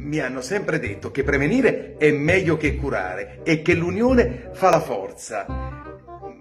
Mi hanno sempre detto che prevenire è meglio che curare e che l'unione fa la forza.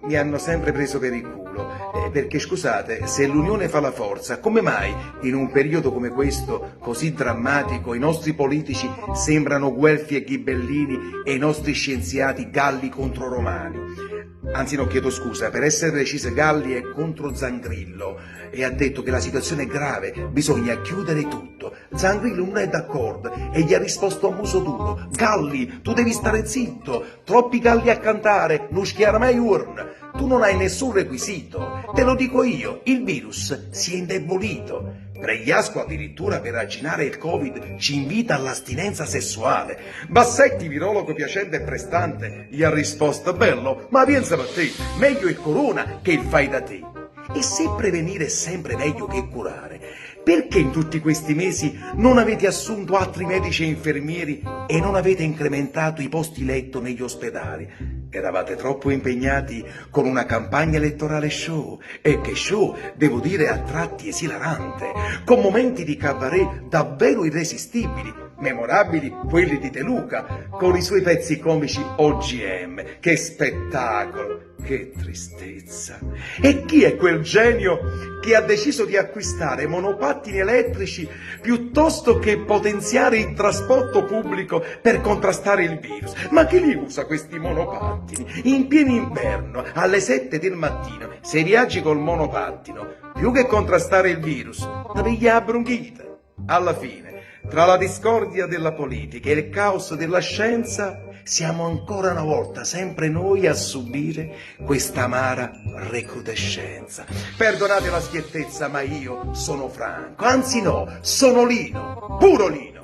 Mi hanno sempre preso per il culo, perché scusate, se l'unione fa la forza, come mai in un periodo come questo, così drammatico, i nostri politici sembrano guelfi e ghibellini e i nostri scienziati galli contro romani? Anzi no, chiedo scusa, per essere precise Galli è contro Zangrillo e ha detto che la situazione è grave, bisogna chiudere tutto. Zangrillo non è d'accordo e gli ha risposto a muso duro: Galli, tu devi stare zitto, troppi galli a cantare, non schiara mai urn. Tu non hai nessun requisito, te lo dico io, il virus si è indebolito. Pregliasco addirittura per arginare il Covid ci invita all'astinenza sessuale. Bassetti, virologo piacente e prestante, gli ha risposto: bello, ma pensa per te, meglio il corona che il fai da te. E se prevenire è sempre meglio che curare, perché in tutti questi mesi non avete assunto altri medici e infermieri e non avete incrementato i posti letto negli ospedali? Eravate troppo impegnati con una campagna elettorale show, e che show, devo dire, a tratti esilarante, con momenti di cabaret davvero irresistibili, memorabili quelli di De Luca, con i suoi pezzi comici OGM. Che spettacolo! Che tristezza! E chi è quel genio che ha deciso di acquistare monopattini elettrici piuttosto che potenziare il trasporto pubblico per contrastare il virus? Ma chi li usa questi monopattini? In pieno inverno, alle 7 del mattino, se viaggi col monopattino, più che contrastare il virus, ti piglia la bronchite. Alla fine, tra la discordia della politica e il caos della scienza, siamo ancora una volta sempre noi a subire questa amara recrudescenza. Perdonate la schiettezza, ma io sono Franco, anzi no, sono Lino, puro Lino.